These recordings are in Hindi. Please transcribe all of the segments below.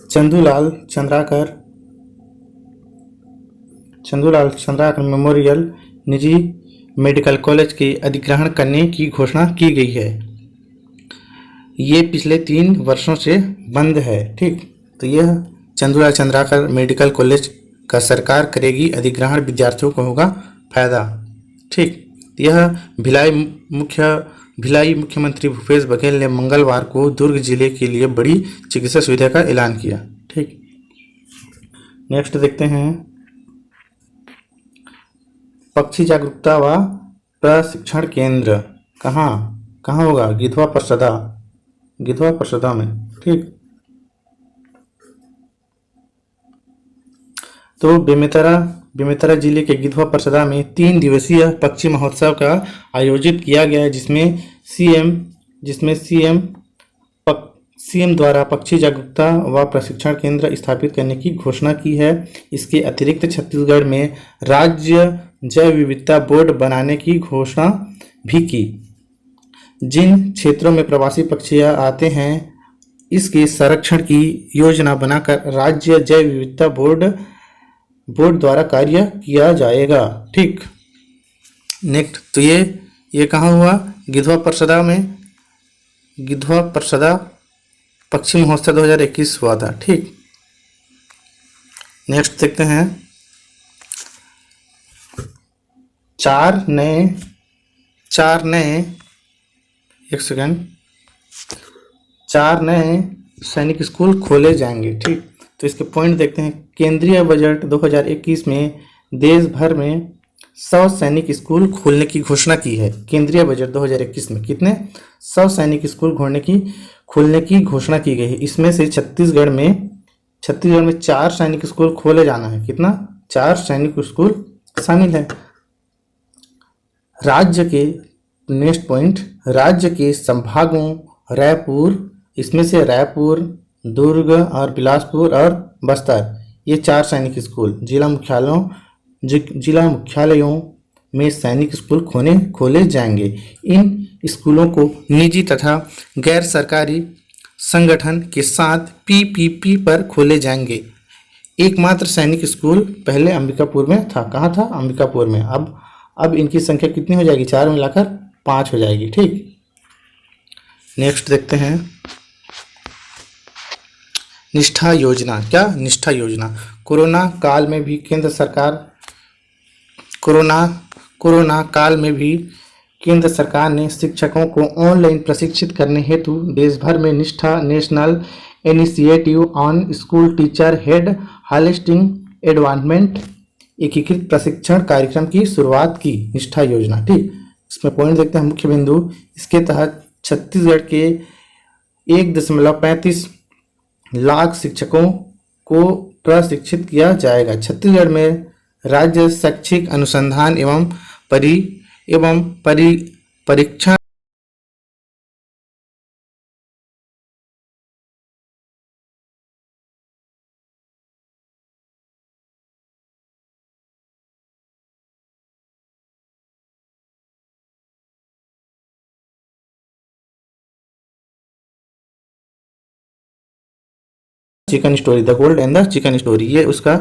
चंदूलाल चंद्राकर मेमोरियल निजी मेडिकल कॉलेज के अधिग्रहण करने की घोषणा की गई है। ये पिछले 3 वर्षों से बंद है। ठीक, तो यह चंदूलाल चंद्राकर मेडिकल कॉलेज का सरकार करेगी अधिग्रहण, विद्यार्थियों को होगा फायदा। ठीक, यह भिलाई मुख्यमंत्री भूपेश बघेल ने मंगलवार को दुर्ग जिले के लिए बड़ी चिकित्सा सुविधा का ऐलान किया। ठीक, नेक्स्ट देखते हैं पक्षी जागरूकता व प्रशिक्षण केंद्र कहाँ होगा? गिधवा परसदा में। ठीक, तो बेमेतरा जिले के गिधवा परसदा में 3 दिवसीय पक्षी महोत्सव का आयोजित किया गया है, जिसमें सीएम द्वारा पक्षी जागरूकता व प्रशिक्षण केंद्र स्थापित करने की घोषणा की है। इसके अतिरिक्त छत्तीसगढ़ में राज्य जैव विविधता बोर्ड बनाने की घोषणा भी की। जिन क्षेत्रों में प्रवासी पक्षियां आते हैं, इसके संरक्षण की योजना बनाकर राज्य जैव विविधता बोर्ड द्वारा कार्य किया जाएगा। ठीक, नेक्स्ट, तो ये कहाँ हुआ? गिधवा परसदा पक्षी महोत्सव 2021 हुआ था। ठीक, नेक्स्ट देखते हैं 4 नए सैनिक स्कूल खोले जाएंगे। ठीक, तो इसके पॉइंट देखते हैं। केंद्रीय बजट 2021 में देश भर में 100 सैनिक स्कूल खोलने की घोषणा की है। केंद्रीय बजट 2021 में कितने? 100 सैनिक स्कूल खोलने की घोषणा की गई है। इसमें से छत्तीसगढ़ में 4 सैनिक स्कूल खोले जाना है। कितना? 4 सैनिक स्कूल शामिल है। नेक्स्ट पॉइंट, राज्य के संभागों इसमें से रायपुर, दुर्ग और बिलासपुर और बस्तर, ये 4 सैनिक स्कूल जिला मुख्यालयों में सैनिक स्कूल खोले जाएंगे। इन स्कूलों को निजी तथा गैर सरकारी संगठन के साथ पीपीपी पर खोले जाएंगे। एकमात्र सैनिक स्कूल पहले अंबिकापुर में था। कहाँ था? अंबिकापुर में। अब इनकी संख्या कितनी हो जाएगी? 4 मिलाकर 5 हो जाएगी। ठीक, नेक्स्ट देखते हैं निष्ठा योजना। क्या? निष्ठा योजना। कोरोना काल में भी केंद्र सरकार ने शिक्षकों को ऑनलाइन प्रशिक्षित करने हेतु देश भर में निष्ठा national initiative on school teacher head holistic advancement एकीकृत प्रशिक्षण कार्यक्रम की शुरुआत की। निष्ठा योजना। ठीक, इसमें पॉइंट देखते हैं मुख्य बिंदु। इसके तहत छत्तीसगढ़ के 1.35 लाख शिक्षकों को प्रशिक्षित किया जाएगा। छत्तीसगढ़ में राज्य शैक्षिक अनुसंधान एवं परीक्षण chicken story, the gold and the chicken story, ये उसका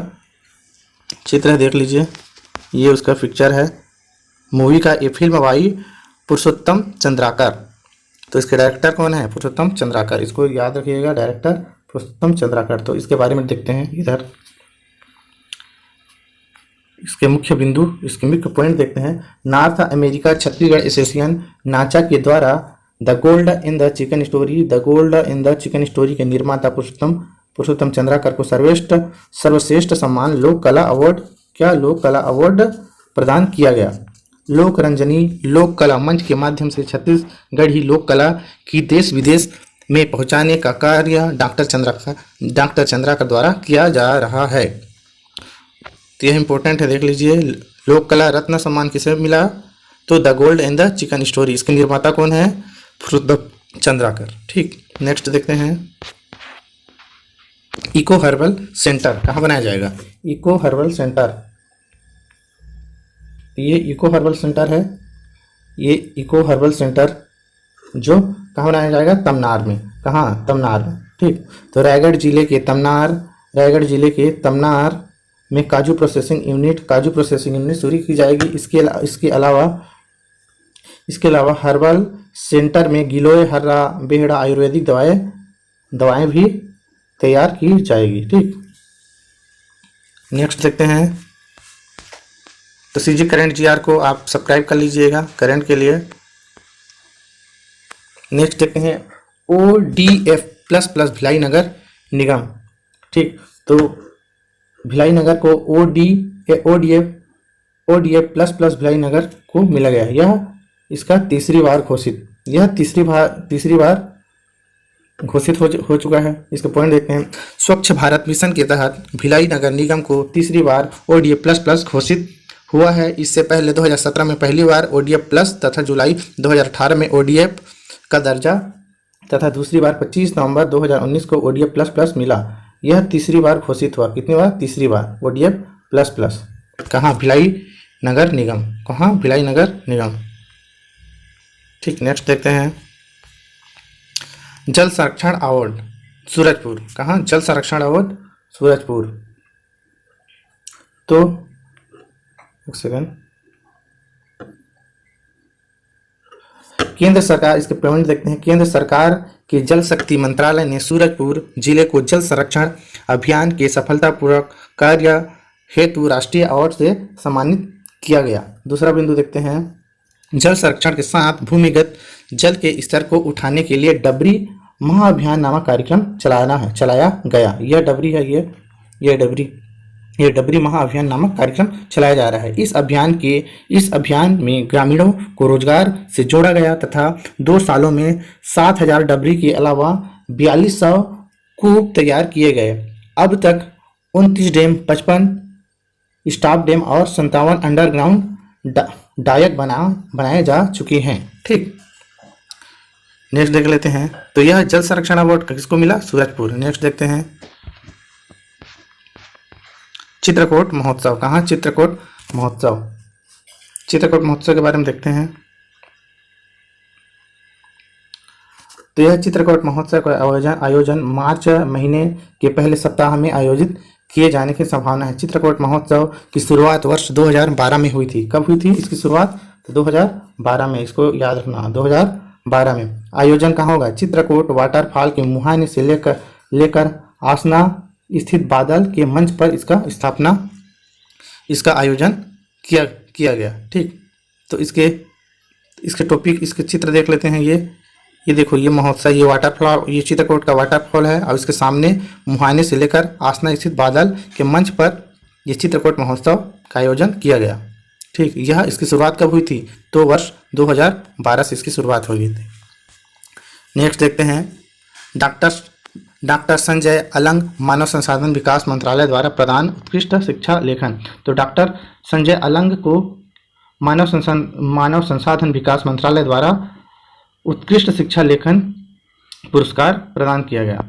चित्र है, देख लीजिए। ये उसका पिक्चर है मूवी का। ये फिल्म भाई पुरुषोत्तम चंद्राकर। तो इसके डायरेक्टर कौन है? पुरुषोत्तम चंद्राकर। इसको याद रखिएगा, डायरेक्टर पुरुषोत्तम चंद्राकर। तो इसके बारे में देखते हैं इधर। इसके मुख्य बिंदु, इसके मुख्य पॉइंट देखते हैं। नॉर्थ अमेरिका छत्तीसगढ़ एसोसिएशन नाचा के द्वारा the gold in the chicken story के निर्माता पुरुषोत्तम चंद्राकर को सर्वश्रेष्ठ सम्मान लोक कला अवार्ड प्रदान किया गया। लोक रंजनी लोक कला मंच के माध्यम से छत्तीसगढ़ी लोक कला की देश विदेश में पहुंचाने का कार्य डॉक्टर चंद्राकर द्वारा किया जा रहा है। तो यह इंपॉर्टेंट है, देख लीजिए। लोक कला रत्न सम्मान किसे मिला? तो the gold and the chicken story. इसके निर्माता कौन है? पुरुषोत्तम चंद्राकर। ठीक, नेक्स्ट देखते हैं इको हर्बल सेंटर कहाँ बनाया जाएगा? इको हर्बल सेंटर, ये इको हर्बल सेंटर है। ये इको हर्बल सेंटर जो कहाँ बनाया जाएगा? तमनार में। कहाँ? तमनार में। ठीक। तो रायगढ़ जिले के तमनार में काजू प्रोसेसिंग यूनिट शुरू की जाएगी। इसके अलावा हर्बल सेंटर में गिलोय, हर्रा, बेहड़ा आयुर्वेदिक दवाएं भी तैयार की जाएगी। ठीक। नेक्स्ट देखते हैं। तो सीजी करंट जीआर को आप सब्सक्राइब कर लीजिएगा करंट के लिए। नेक्स्ट देखते हैं ODF प्लस प्लस भिलाई नगर निगम। ठीक। तो भिलाई नगर को ODF प्लस प्लस भिलाई नगर को मिला गया। यह इसका तीसरी बार घोषित हो चुका है। इसका पॉइंट देखते हैं। स्वच्छ भारत मिशन के तहत भिलाई नगर निगम को तीसरी बार ODF प्लस प्लस घोषित हुआ है। इससे पहले 2017 में पहली बार ODF प्लस तथा जुलाई 2018 में ODF का दर्जा तथा दूसरी बार 25 नवंबर 2019 को ODF प्लस प्लस मिला। यह तीसरी बार घोषित हुआ। कितनी बार? तीसरी बार ODF प्लस प्लस। कहाँ? भिलाई नगर निगम। कहाँ? भिलाई नगर निगम। ठीक। नेक्स्ट देखते हैं। जल संरक्षण अवार्ड सूरजपुर। कहाँ? जल संरक्षण अवार्ड सूरजपुर। तो एक सेकंड। केंद्र सरकार, इसके पॉइंट देखते हैं। केंद्र सरकार के जल शक्ति मंत्रालय ने सूरजपुर जिले को जल संरक्षण अभियान के सफलतापूर्वक कार्य हेतु राष्ट्रीय अवार्ड से सम्मानित किया गया। दूसरा बिंदु देखते हैं। जल संरक्षण के साथ भूमिगत जल के स्तर को उठाने के लिए डबरी महाअभियान नामक कार्यक्रम चलाया गया। यह डबरी है, ये डबरी महाअभियान नामक कार्यक्रम चलाया जा रहा है। इस अभियान में ग्रामीणों को रोजगार से जोड़ा गया तथा 2 सालों में 7,000 डबरी के अलावा 4200 कूप तैयार किए गए। अब तक 29 डैम, 55 स्टॉप डैम और 57 अंडरग्राउंड डायक बनाए जा चुके हैं। ठीक। नेक्स्ट देख लेते हैं। तो यह जल संरक्षण अवार्ड किसको मिला? सूरजपुर। नेक्स्ट देखते हैं। चित्रकूट महोत्सव। कहाँ? चित्रकूट महोत्सव के बारे में देखते हैं। तो यह चित्रकूट महोत्सव का आयोजन मार्च महीने के पहले सप्ताह में आयोजित किए जाने की संभावना है। चित्रकूट महोत्सव की शुरुआत वर्ष 2012 में हुई थी। कब हुई थी इसकी शुरुआत? तो 2012 में। इसको याद रखना, 2012 में। आयोजन कहाँ होगा? चित्रकूट वाटरफॉल के मुहाने से लेकर आसना स्थित बादल के मंच पर इसका आयोजन किया गया। ठीक। तो इसके टॉपिक, इसके चित्र देख लेते हैं। ये देखो, ये महोत्सव, ये वाटरफॉल, ये चित्रकूट का वाटरफॉल है और इसके सामने मुहाने से लेकर आसना स्थित बादल के मंच पर ये चित्रकूट महोत्सव का आयोजन किया गया। ठीक। यह इसकी शुरुआत कब हुई थी? तो वर्ष 2012 से इसकी शुरुआत हो गई थी। नेक्स्ट देखते हैं। डॉक्टर संजय अलंग मानव संसाधन विकास मंत्रालय द्वारा प्रदान उत्कृष्ट शिक्षा लेखन। तो डॉक्टर संजय अलंग को मानव संसाधन विकास मंत्रालय द्वारा उत्कृष्ट शिक्षा लेखन पुरस्कार प्रदान किया गया।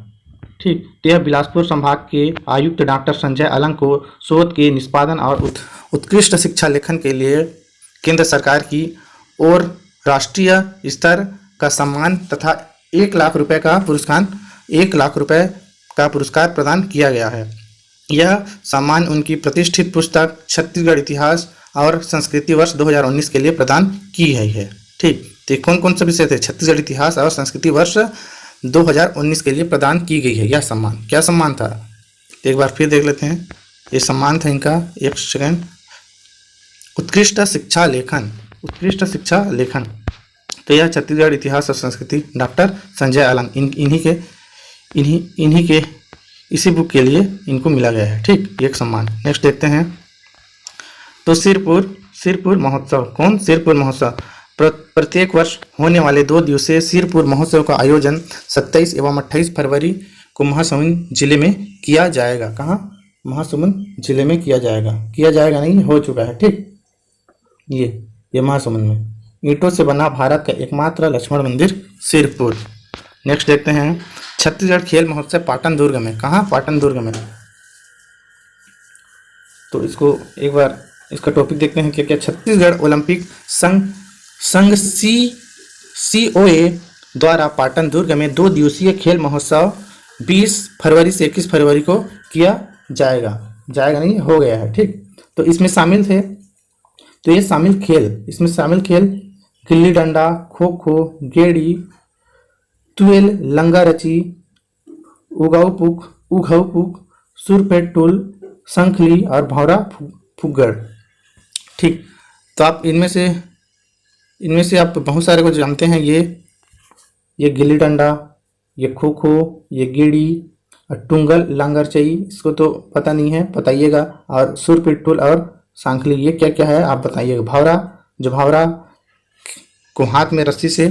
ठीक। तो यह बिलासपुर संभाग के आयुक्त डॉक्टर संजय अलंग को शोध के निष्पादन और उत्कृष्ट शिक्षा लेखन के लिए केंद्र सरकार की ओर राष्ट्रीय स्तर का सम्मान तथा 1 लाख रुपए का पुरस्कार प्रदान किया गया है। यह सम्मान उनकी प्रतिष्ठित पुस्तक छत्तीसगढ़ इतिहास और संस्कृति वर्ष 2019 के लिए प्रदान की गई है। ठीक। तो कौन कौन से विषय थे? छत्तीसगढ़ इतिहास और संस्कृति वर्ष 2019 के लिए प्रदान की गई है। यह सम्मान क्या सम्मान था? तो एक बार फिर देख लेते हैं। ये सम्मान था इनका, एक सेकंड। उत्कृष्ट शिक्षा लेखन। तो यह छत्तीसगढ़ इतिहास और संस्कृति डॉक्टर संजय अलंग, इन्हीं के इसी बुक के लिए इनको मिला गया है। ठीक। एक सम्मान। नेक्स्ट देखते हैं। तो सिरपुर महोत्सव। कौन? सिरपुर महोत्सव। प्रत्येक वर्ष होने वाले 2 दिवसीय सिरपुर महोत्सव का आयोजन 27 एवं 28 फरवरी को महासमुंद जिले में किया जाएगा। कहाँ? महासमुंद जिले में किया जाएगा नहीं, हो चुका है। ठीक। ये महासमुंद में ईंटों से बना भारत का एकमात्र लक्ष्मण मंदिर सिरपुर। नेक्स्ट देखते हैं। छत्तीसगढ़ खेल महोत्सव पाटन दुर्ग में। कहाँ? पाटन दुर्ग में। तो इसको एक बार इसका टॉपिक देखते हैं। क्या छत्तीसगढ़ ओलंपिक संघ COA द्वारा पाटन दुर्ग में 2 दिवसीय खेल महोत्सव 20 फरवरी से 21 फरवरी को किया जाएगा। जाएगा नहीं, हो गया है। ठीक, तो इसमें शामिल थे, तो ये शामिल खेल, इसमें शामिल खेल गिल्ली डंडा, खो खो, गेड़ी, तुएल, लंगारची, उघाऊ पुक, सुरपेट टूल, शंखली और भौरा फुग्गड़। ठीक, तो आप इनमें से आप बहुत सारे को जानते हैं। ये गिल्ली डंडा, ये खो खो, ये गेड़ी और टुंगल लांगरचई, इसको तो पता नहीं है, बताइएगा। और सुर पिट्ठुल और सांखली, ये क्या क्या है आप बताइएगा। भावरा, जो भावरा को हाथ में रस्सी से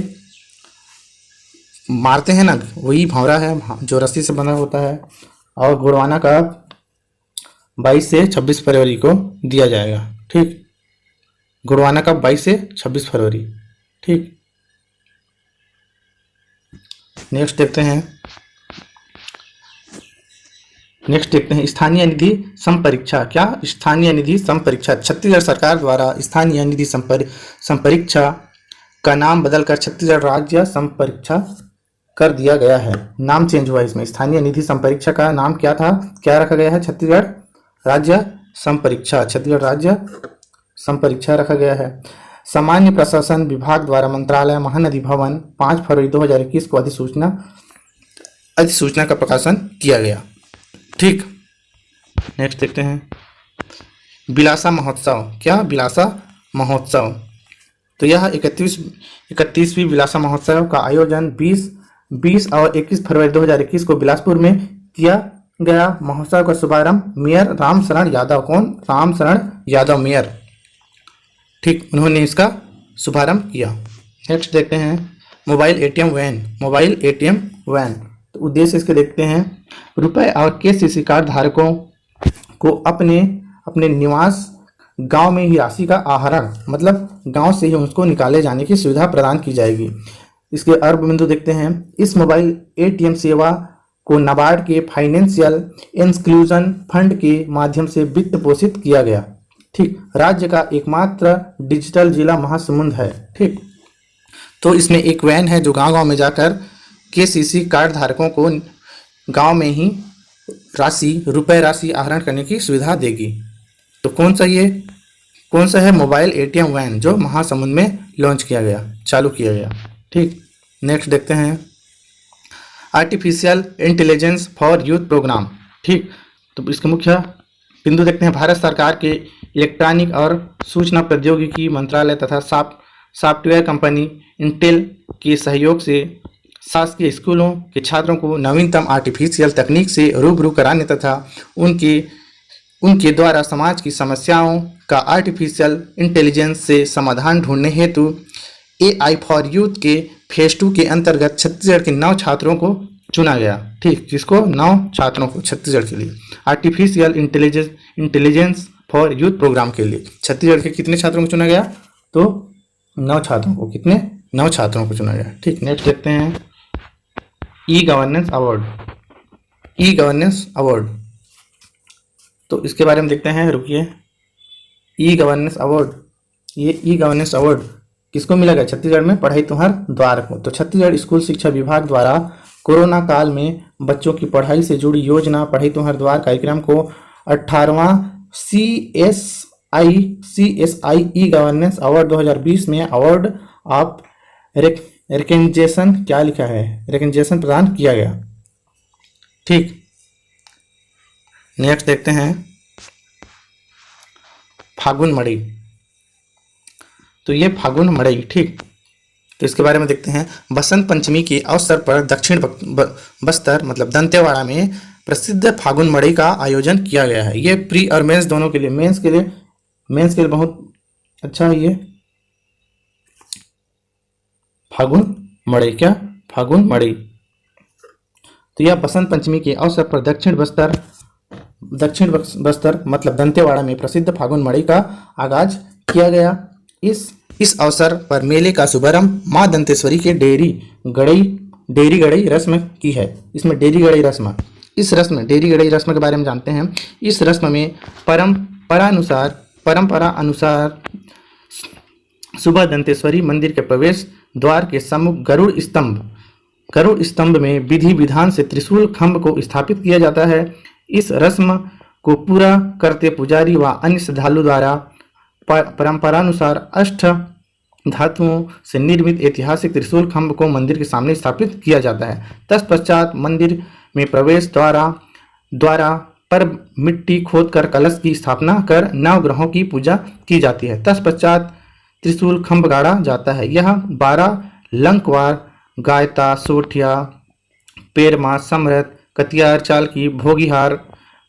मारते हैं ना, वही भावरा है जो रस्सी से बना होता है। और गुड़वाना का 22 से 26 फरवरी को दिया जाएगा। ठीक, गुड़वाना का 22 से 26 फरवरी। ठीक, नेक्स्ट देखते हैं स्थानीय निधि संपरीक्षा। क्या स्थानीय निधि संपरीक्षा? छत्तीसगढ़ सरकार द्वारा स्थानीय निधि संपरीक्षा का नाम बदलकर छत्तीसगढ़ राज्य संपरीक्षा कर दिया गया है। नाम चेंज हुआ इसमें। स्थानीय निधि संपरीक्षा का नाम क्या था, क्या रखा गया है? छत्तीसगढ़ राज्य संपरीक्षा, छत्तीसगढ़ राज्य संपरीक्षा रखा गया है। सामान्य प्रशासन विभाग द्वारा मंत्रालय महानदी भवन 5 फरवरी 2021 को अधिसूचना का प्रकाशन किया गया। ठीक, नेक्स्ट देखते हैं बिलासा महोत्सव। क्या बिलासा महोत्सव? तो यह 31वीं बिलासा महोत्सव का आयोजन 20 और 21 फरवरी 2021 को बिलासपुर में किया गया। महोत्सव का शुभारंभ मेयर रामशरण यादव, कौन? रामशरण यादव मेयर। ठीक, उन्होंने इसका शुभारंभ किया। नेक्स्ट देखते हैं mobile ATM van. Mobile ATM van, तो उद्देश्य इसके देखते हैं। रुपए और केसीसी कार्ड धारकों को अपने निवास गांव में ही राशि का आहरण, मतलब गांव से ही उसको निकाले जाने की सुविधा प्रदान की जाएगी। इसके अर्थ बिंदु देखते हैं। इस मोबाइल एटीएम सेवा को नाबार्ड के फाइनेंशियल इंक्लूजन फंड के माध्यम से वित्त पोषित किया गया। ठीक, राज्य का एकमात्र डिजिटल जिला महासमुंद है। ठीक, तो इसमें एक वैन है जो गांव-गांव में जाकर केसीसी कार्ड धारकों को गांव में ही रुपए राशि आहरण करने की सुविधा देगी। तो कौन सा है? मोबाइल एटीएम वैन, जो महासमुंद में लॉन्च किया गया, चालू किया गया। ठीक, नेक्स्ट देखते हैं artificial intelligence for youth programme. ठीक, तो इसके मुख्य बिंदु देखते हैं। भारत सरकार के इलेक्ट्रॉनिक और सूचना प्रौद्योगिकी मंत्रालय तथा सॉफ्टवेयर कंपनी इंटेल के सहयोग से शासकीय स्कूलों के छात्रों को नवीनतम आर्टिफिशियल तकनीक से रूबरू कराने तथा उनके द्वारा समाज की समस्याओं का आर्टिफिशियल इंटेलिजेंस से समाधान ढूंढने हेतु AI फॉर यूथ के फेज 2 के अंतर्गत छत्तीसगढ़ के 9 छात्रों को चुना गया। ठीक, जिसको 9 छात्रों को छत्तीसगढ़ के लिए artificial intelligence for youth programme के लिए छत्तीसगढ़ के कितने छात्रों को चुना गया? तो 9 छात्रों को। कितने? 9 छात्रों को चुना गया। ठीक, नेक्स्ट देखते हैं e governance award. E governance award, तो इसके बारे में देखते हैं, रुकिए। ई गवर्नेंस अवार्ड, ये ई गवर्नेंस अवार्ड किसको मिला गया? छत्तीसगढ़ में पढ़ाई तुम्हार द्वार को। तो छत्तीसगढ़ स्कूल शिक्षा विभाग द्वारा कोरोना काल में बच्चों की पढ़ाई से जुड़ी योजना पढ़ाई तुम्हार द्वार कार्यक्रम को 18वां CSI ई गवर्नेंस अवार्ड 2020 में अवार्ड ऑफ रिकग्निशन, क्या लिखा है? रिकग्निशन प्रदान किया गया। ठीक, नेक्स्ट देखते हैं फागुन मड़ई। तो ये फागुन मड़ई, ठीक, तो इसके बारे में देखते हैं। बसंत पंचमी के अवसर पर दक्षिण बस्तर मतलब दंतेवाड़ा में प्रसिद्ध फागुन मड़ई का आयोजन किया गया है। ये प्री और मेंस दोनों के लिए, मेंस के लिए बहुत अच्छा है ये फागुन मड़ई। क्या? फागुन मड़ई। तो यह बसंत पंचमी के अवसर पर दक्षिण बस्तर मतलब दंतेवाड़ा में प्रसिद्ध फागुन मड़ई का आगाज किया गया। इस अवसर पर मेले का शुभारंभ मां दंतेश्वरी के डेरी गड़ई रस्म की है। इसमें डेरी गड़ई रस्म, इस रस्म डेरी गड़ई रस्म के बारे में जानते हैं। इस रस्म में परंपरा अनुसार सुबह दंतेश्वरी मंदिर के प्रवेश द्वार के सम्मुख गरुड़ स्तंभ गरुड़ स्तंभ में विधि विधान से त्रिशूल खंभ को स्थापित किया जाता है। इस रस्म को पूरा करते पुजारी व अन्य श्रद्धालु द्वारा परंपरानुसार अष्ट धातुओं से निर्मित ऐतिहासिक त्रिशूल खंभ को मंदिर के सामने स्थापित किया जाता है। तत्पश्चात मंदिर में प्रवेश द्वारा पर मिट्टी खोदकर कलश की स्थापना कर नवग्रहों की पूजा की जाती है। तत्पश्चात त्रिशूल खंभ गाड़ा जाता है। यह 12 लंकवार गायता, सोठिया, पेरमा, समरथ, कतियार, चालकी, भोगिहार,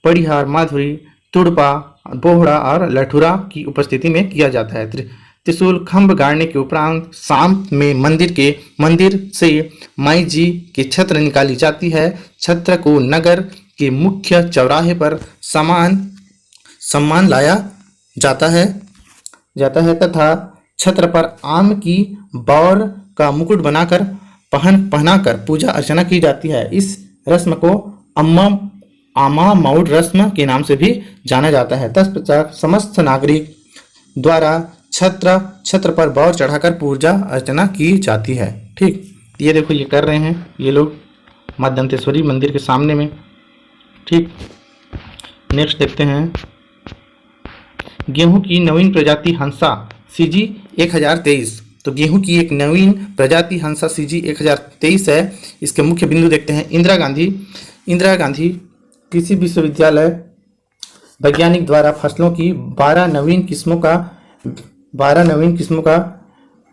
पड़िहार, माधुरी, तुड़पा, बोहड़ा और लठुरा की उपस्थिति में किया जाता है। त्रिशूल खंभ गाड़ने के उपरांत शाम में मंदिर से माई जी की छत्र निकाली जाती है। छत्र को नगर के मुख्य चौराहे पर सम्मान लाया जाता है तथा छत्र पर आम की बौर का मुकुट बनाकर पहनाकर पूजा अर्चना की जाती है। इस रस्म को आमा मौड़ रस्म के नाम से भी जाना जाता है। तत्पश्चात समस्त नागरिक द्वारा छत्र पर बौर चढ़ाकर पूजा अर्चना की जाती है। ठीक, ये देखो ये कर रहे हैं ये लोग माध्यंतेश्वरी मंदिर के सामने में। ठीक, नेक्स्ट देखते हैं गेहूं की नवीन प्रजाति हंसा CG 1023। तो गेहूं की एक नवीन प्रजाति हंसा CG 1023 है। इसके मुख्य बिंदु देखते हैं। इंदिरा गांधी कृषि विश्वविद्यालय वैज्ञानिक द्वारा फसलों की 12 नवीन किस्मों का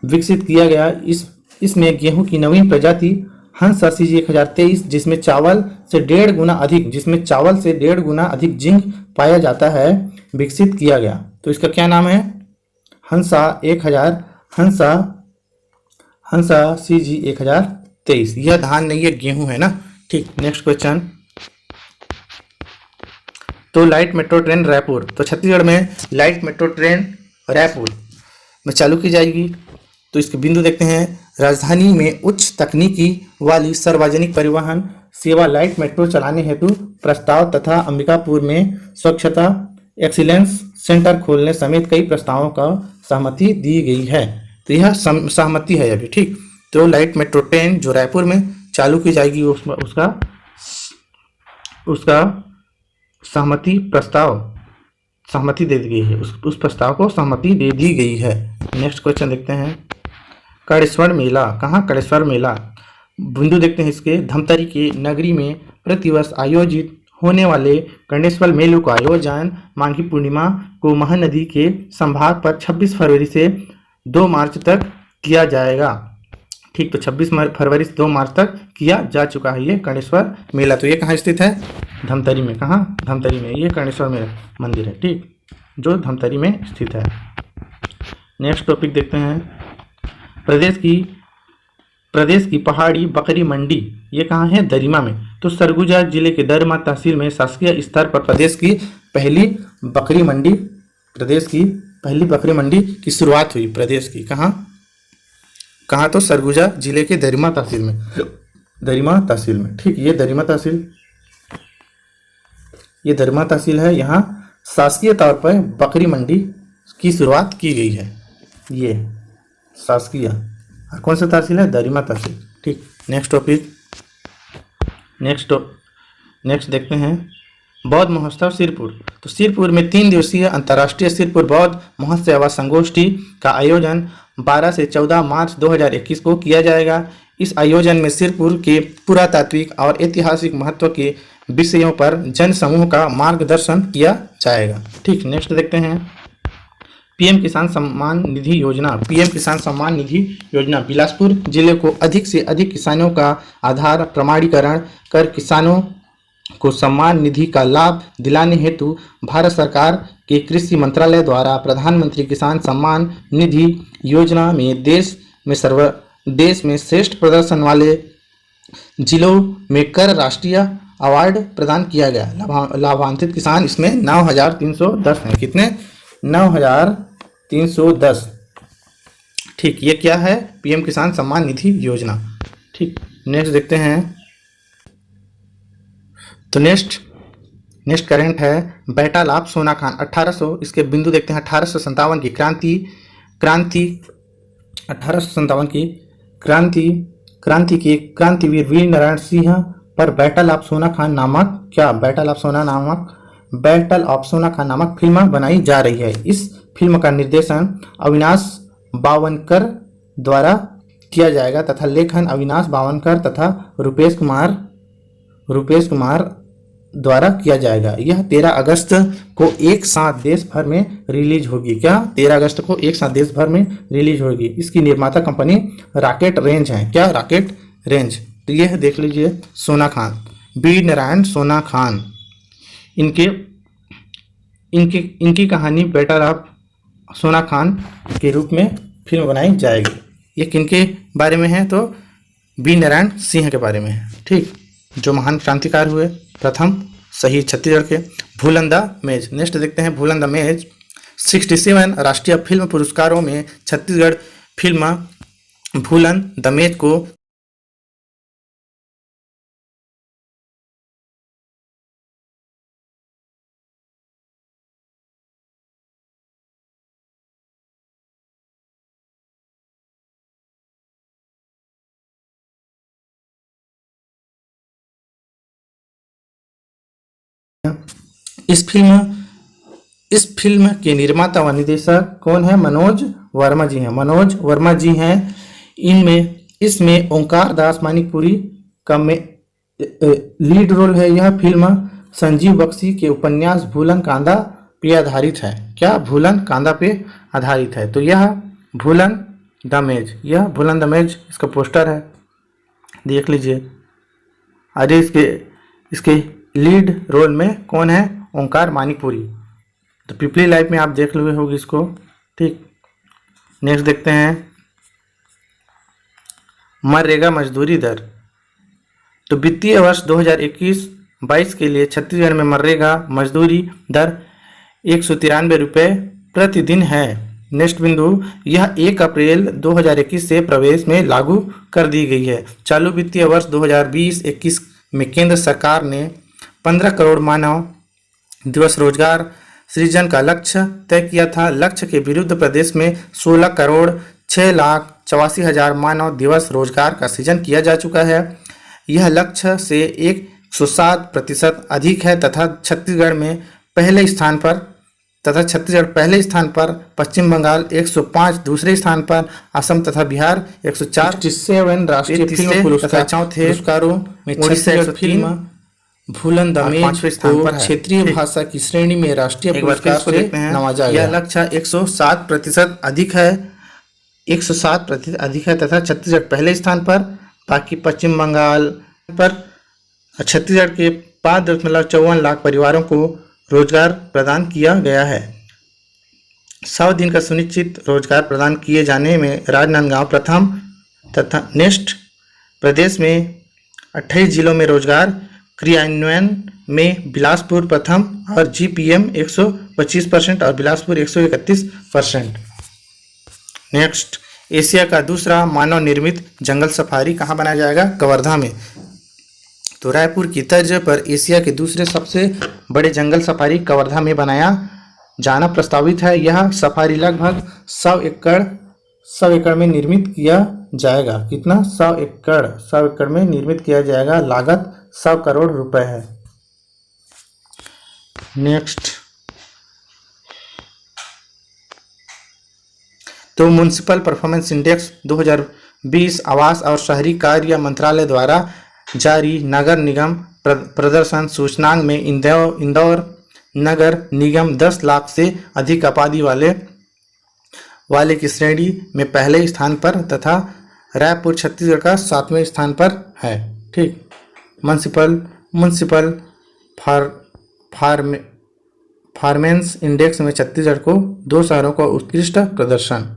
विकसित किया गया। इसमें गेहूं की नवीन प्रजाति हंसा CG 1023 जिसमें चावल से 1.5 गुना अधिक जिंक पाया जाता है, विकसित किया गया। तो इसका क्या नाम है? हंसा CG 1023। यह धान नहीं है, गेहूं है ना। ठीक, नेक्स्ट क्वेश्चन। तो लाइट मेट्रो ट्रेन रायपुर, तो छत्तीसगढ़ में लाइट मेट्रो ट्रेन रायपुर में चालू की जाएगी। तो इसके बिंदु देखते हैं। राजधानी में उच्च तकनीकी वाली सार्वजनिक परिवहन सेवा लाइट मेट्रो चलाने हेतु प्रस्ताव तथा अंबिकापुर में स्वच्छता एक्सीलेंस सेंटर खोलने समेत कई प्रस्तावों का सहमति दी गई है। तो यह सहमति है अभी। ठीक, तो लाइट मेट्रो ट्रेन जो रायपुर में चालू की जाएगी उसका सहमति दे दी गई है। उस प्रस्ताव को सहमति दे दी गई है। नेक्स्ट क्वेश्चन देखते हैं। कड़ेश्वर मेला, कहाँ कड़ेश्वर मेला? बिंदु देखते हैं इसके। धमतरी के नगरी में प्रतिवर्ष आयोजित होने वाले कणेश्वर मेले का आयोजन माघी पूर्णिमा को महानदी के संभाग पर 26 फरवरी से 2 मार्च तक किया जाएगा। ठीक, तो 26 फरवरी से 2 मार्च तक किया जा चुका है ये कणेश्वर मेला। तो ये कहाँ स्थित है? धमतरी में। कहाँ? धमतरी में। ये कणेश्वर मेला मंदिर है, ठीक, जो धमतरी में स्थित है। नेक्स्ट टॉपिक देखते हैं। प्रदेश की पहाड़ी बकरी मंडी, ये कहाँ है? दरिमा में। तो सरगुजा जिले के दरिमा तहसील में शासकीय स्तर पर प्रदेश की पहली बकरी मंडी की शुरुआत हुई। प्रदेश की कहाँ? तो सरगुजा जिले के दरिमा तहसील में। ठीक, ये दरिमा तहसील है। यहाँ शासकीय तौर पर बकरी मंडी की शुरुआत की गई है। ये शासकीय कौन सा तहसील है? दरिमा तहसील। ठीक, नेक्स्ट टॉपिक। नेक्स्ट देखते हैं। बौद्ध महोत्सव सिरपुर, तो सिरपुर में 3 दिवसीय अंतर्राष्ट्रीय सिरपुर बौद्ध महोत्सव व संगोष्ठी का आयोजन 12 से 14 मार्च 2021 को किया जाएगा। इस आयोजन में सिरपुर के पुरातात्विक और ऐतिहासिक महत्व के विषयों पर जन समूह का मार्गदर्शन किया जाएगा। ठीक, नेक्स्ट देखते हैं। पीएम किसान सम्मान निधि योजना बिलासपुर जिले को अधिक से अधिक किसानों का आधार प्रमाणीकरण कर किसानों को सम्मान निधि का लाभ दिलाने हेतु भारत सरकार के कृषि मंत्रालय द्वारा प्रधानमंत्री किसान सम्मान निधि योजना में देश में श्रेष्ठ प्रदर्शन वाले जिलों में कर राष्ट्रीय अवार्ड प्रदान किया गया। लाभान्वित किसान इसमें 9,310 हैं। कितने? 9,310। ठीक, ये क्या है? पीएम किसान सम्मान निधि योजना। ठीक, नेक्स्ट देखते हैं। तो नेक्स्ट करंट है। बेटा लाभ सोना खान 1800, इसके बिंदु देखते हैं। 1857 की क्रांति क्रांतिवीर वीर नारायण सिंह पर बैटल ऑफ सोना खान नामक फिल्म बनाई जा रही है। इस फिल्म का निर्देशन अविनाश बावनकर द्वारा किया जाएगा तथा लेखन अविनाश बावनकर तथा रूपेश कुमार द्वारा किया जाएगा। यह 13 अगस्त को एक साथ देश भर में रिलीज होगी। 13 अगस्त को एक साथ देश भर में रिलीज होगी। इसकी निर्माता कंपनी रॉकेट रेंज है। Rocket range. तो यह देख लीजिए सोना खान, वीर नारायण सोना खान, इनकी कहानी बैटल ऑफ सोना खान के रूप में फिल्म बनाई जाएगी। ये किनके बारे में है? तो वीर नारायण सिंह के बारे में है। ठीक, जो महान क्रांतिकार हुए, प्रथम शहीद छत्तीसगढ़ के। भूलन द मेज। नेक्स्ट देखते हैं भूलन द मेज। 67 राष्ट्रीय फिल्म पुरस्कारों में छत्तीसगढ़ फिल्म भूलन द मेज को इस फिल्म के निर्माता व निर्देशक कौन है? मनोज वर्मा जी हैं। इसमें ओंकार दास मानिकपुरी का लीड रोल है। यह फिल्म संजीव बख्शी के उपन्यास भूलन कांदा पे आधारित है। भूलन कांदा पे आधारित है। तो यह भूलन द मेज इसका पोस्टर है, देख लीजिए। अरे इसके लीड रोल में कौन है? ओंकार मानिकपुरी। तो पीपली लाइफ में आप देख लिए होगी इसको। ठीक, नेक्स्ट देखते हैं मनरेगा मजदूरी दर। तो वित्तीय वर्ष 2021-22 के लिए छत्तीसगढ़ में मनरेगा मजदूरी दर 193 रुपये प्रतिदिन है। नेक्स्ट बिंदु, यह 1 अप्रैल 2021 से प्रवेश में लागू कर दी गई है। चालू वित्तीय वर्ष 2020-21 में केंद्र सरकार ने 15 करोड़ मानव दिवस रोजगार सृजन का लक्ष्य तय किया था। लक्ष्य के विरुद्ध प्रदेश में 16 करोड़ 6,84,000 मानव दिवस रोजगार का सृजन किया जा चुका है। यह लक्ष्य से 107% अधिक है तथा छत्तीसगढ़ पहले स्थान पर, पश्चिम बंगाल 105 दूसरे स्थान पर, असम तथा बिहार 104 राष्ट्रीय फिल्म पुरस्कार चौथे पुरस्कारों में छत्तीसगढ़ फिल्म भूलन द मेज को क्षेत्रीय भाषा की श्रेणी में राष्ट्रीय पुरस्कार से नवाजा गया। यह लक्ष्य 107% अधिक है 107% अधिक है तथा छत्तीसगढ़ पहले स्थान पर, बाकी पश्चिम बंगाल पर। छत्तीसगढ़ के 5.54 लाख परिवारों को रोजगार प्रदान किया गया है। 100 दिन का सुनिश्चित रोजगार प्रदान किए जाने में राजनांदगांव प्रथम तथा नेक्स्ट प्रदेश में 28 जिलों में रोजगार क्रियान्वयन में बिलासपुर प्रथम और जीपीएम 125% और बिलासपुर 131%। नेक्स्ट, एशिया का दूसरा मानव निर्मित जंगल सफारी कहाँ बनाया जाएगा? कवर्धा में। तो रायपुर की तर्ज पर एशिया के दूसरे सबसे बड़े जंगल सफारी कवर्धा में बनाया जाना प्रस्तावित है। यह सफारी लगभग 100 एकड़ में निर्मित किया जाएगा। कितना? 100 एकड़ में निर्मित किया जाएगा। लागत 100 करोड़ रुपए है। नेक्स्ट, तो म्युनिसिपल परफॉर्मेंस इंडेक्स 2020 आवास और शहरी कार्य मंत्रालय द्वारा जारी नगर निगम प्रदर्शन सूचकांक में इंदौर नगर निगम 10 लाख से अधिक आबादी वाले की श्रेणी में पहले स्थान पर तथा रायपुर छत्तीसगढ़ का 7वें स्थान पर है। ठीक, म्युनिसिपल परफॉर्मेंस इंडेक्स में छत्तीसगढ़ को 2 शहरों का उत्कृष्ट प्रदर्शन।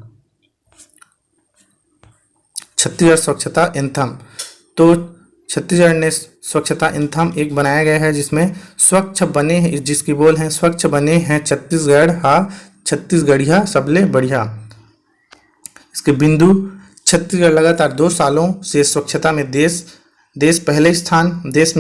छत्तीसगढ़ स्वच्छता एंथम। तो छत्तीसगढ़ ने स्वच्छता एंथम एक बनाया गया है जिसमें जिसकी बोल है स्वच्छ बने हैं छत्तीसगढ़िया सबले बढ़िया। इसके बिंदु, छत्तीसगढ़ लगातार 2 सालों से स्वच्छता में देश में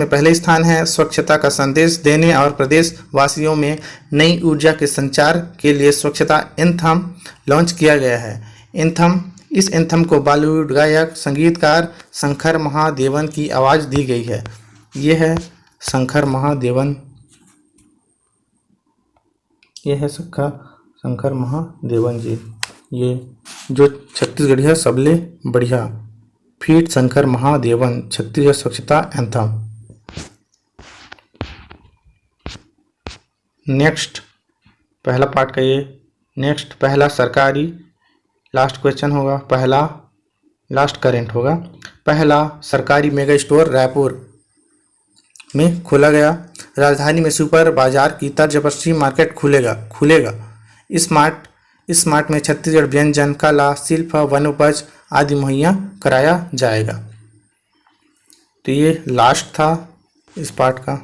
पहले स्थान है। स्वच्छता का संदेश देने और प्रदेश वासियों में नई ऊर्जा के संचार के लिए स्वच्छता एंथम लॉन्च किया गया है। एंथम इस एंथम को बॉलीवुड गायक संगीतकार शंकर महादेवन की आवाज़ दी गई है। ये है शंकर महादेवन, ये है शंकर महादेवन जी। ये जो छत्तीसगढ़ी है सबले बढ़िया, फीट शंकर महादेवन छत्तीसगढ़ स्वच्छता एंथम। नेक्स्ट पहला पार्ट का ये नेक्स्ट पहला सरकारी लास्ट क्वेश्चन होगा, पहला लास्ट करेंट होगा। पहला सरकारी मेगा स्टोर रायपुर में खोला गया। राजधानी में सुपर बाजार की तर्ज पर सी मार्केट खुलेगा। इस मार्ट में छत्तीसगढ़ व्यंजन, कला, शिल्प, वनोपज आदि मुहैया कराया जाएगा। तो ये लास्ट था इस पार्ट का।